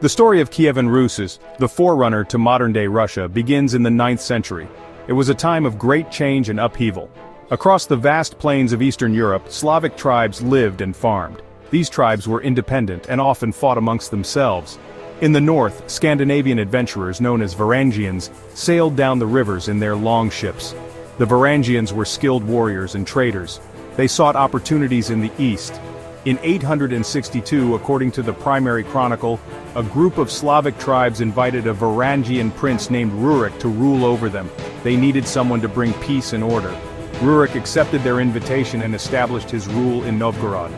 The story of Kievan Rus, the forerunner to modern-day Russia, begins in the 9th century. It was a time of great change and upheaval. Across the vast plains of Eastern Europe, Slavic tribes lived and farmed. These tribes were independent and often fought amongst themselves. In the north, Scandinavian adventurers known as Varangians sailed down the rivers in their long ships. The Varangians were skilled warriors and traders. They sought opportunities in the east. In 862, according to the primary chronicle, a group of Slavic tribes invited a Varangian prince named Rurik to rule over them. They needed someone to bring peace and order. Rurik accepted their invitation and established his rule in Novgorod.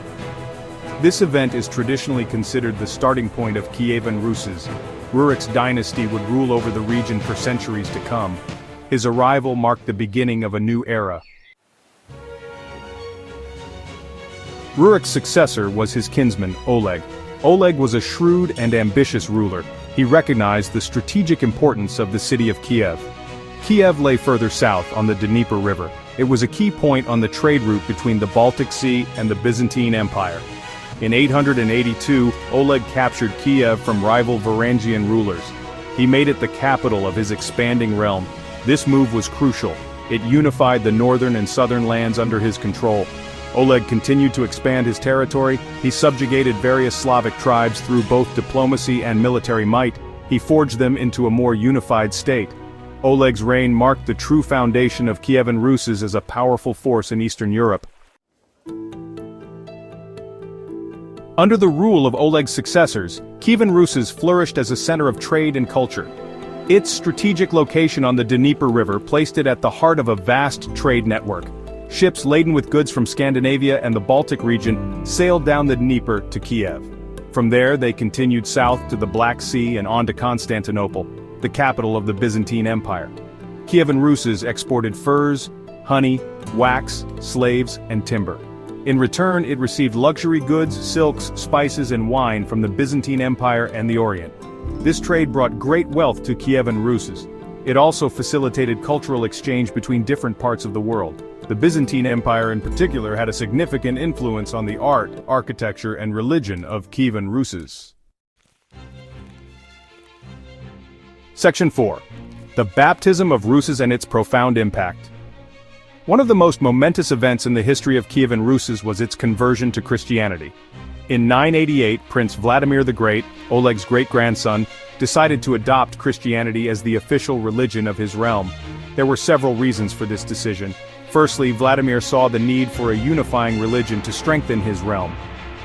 This event is traditionally considered the starting point of Kievan Rus. Rurik's dynasty would rule over the region for centuries to come. His arrival marked the beginning of a new era. Rurik's successor was his kinsman, Oleg. Oleg was a shrewd and ambitious ruler. He recognized the strategic importance of the city of Kiev. Kiev lay further south on the Dnieper River. It was a key point on the trade route between the Baltic Sea and the Byzantine Empire. In 882, Oleg captured Kiev from rival Varangian rulers. He made it the capital of his expanding realm. This move was crucial. It unified the northern and southern lands under his control. Oleg continued to expand his territory. He subjugated various Slavic tribes through both diplomacy and military might. He forged them into a more unified state. Oleg's reign marked the true foundation of Kievan Rus as a powerful force in Eastern Europe. Under the rule of Oleg's successors, Kievan Rus flourished as a center of trade and culture. Its strategic location on the Dnieper River placed it at the heart of a vast trade network. Ships laden with goods from Scandinavia and the Baltic region sailed down the Dnieper to Kiev. From there they continued south to the Black Sea and on to Constantinople, the capital of the Byzantine Empire. Kievan Rus exported furs, honey, wax, slaves, and timber. In return, it received luxury goods, silks, spices, and wine from the Byzantine Empire and the Orient. This trade brought great wealth to Kievan Rus. It also facilitated cultural exchange between different parts of the world. The Byzantine Empire in particular had a significant influence on the art, architecture, and religion of Kievan Rus. Section 4. The Baptism of Rus and its profound impact. One of the most momentous events in the history of Kievan Rus was its conversion to Christianity. In 988, Prince Vladimir the Great, Oleg's great-grandson, decided to adopt Christianity as the official religion of his realm. There were several reasons for this decision. Firstly, Vladimir saw the need for a unifying religion to strengthen his realm.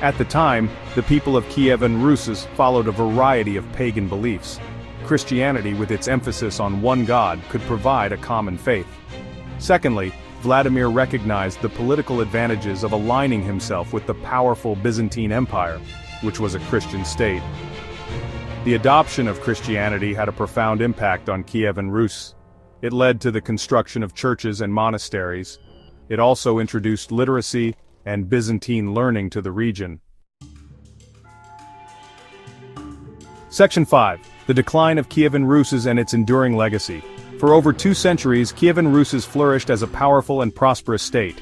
At the time, the people of Kievan Rus followed a variety of pagan beliefs. Christianity, with its emphasis on one God, could provide a common faith. Secondly, Vladimir recognized the political advantages of aligning himself with the powerful Byzantine Empire, which was a Christian state. The adoption of Christianity had a profound impact on Kievan Rus. It led to the construction of churches and monasteries. It also introduced literacy and Byzantine learning to the region. Section 5. The decline of Kievan Rus and its enduring legacy. For over 2 centuries, Kievan Rus flourished as a powerful and prosperous state.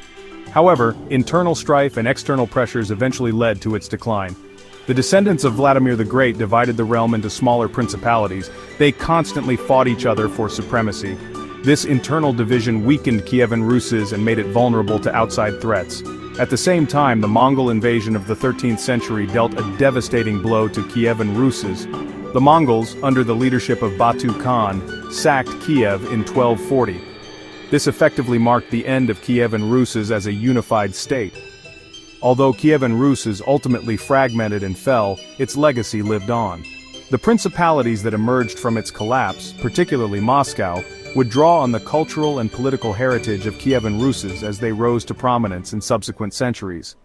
However, internal strife and external pressures eventually led to its decline. The descendants of Vladimir the Great divided the realm into smaller principalities. They constantly fought each other for supremacy. This internal division weakened Kievan Rus and made it vulnerable to outside threats. At the same time, the Mongol invasion of the 13th century dealt a devastating blow to Kievan Rus. The Mongols, under the leadership of Batu Khan, sacked Kiev in 1240. This effectively marked the end of Kievan Rus as a unified state. Although Kievan Rus ultimately fragmented and fell, its legacy lived on. The principalities that emerged from its collapse, particularly Moscow, would draw on the cultural and political heritage of Kievan Rus as they rose to prominence in subsequent centuries.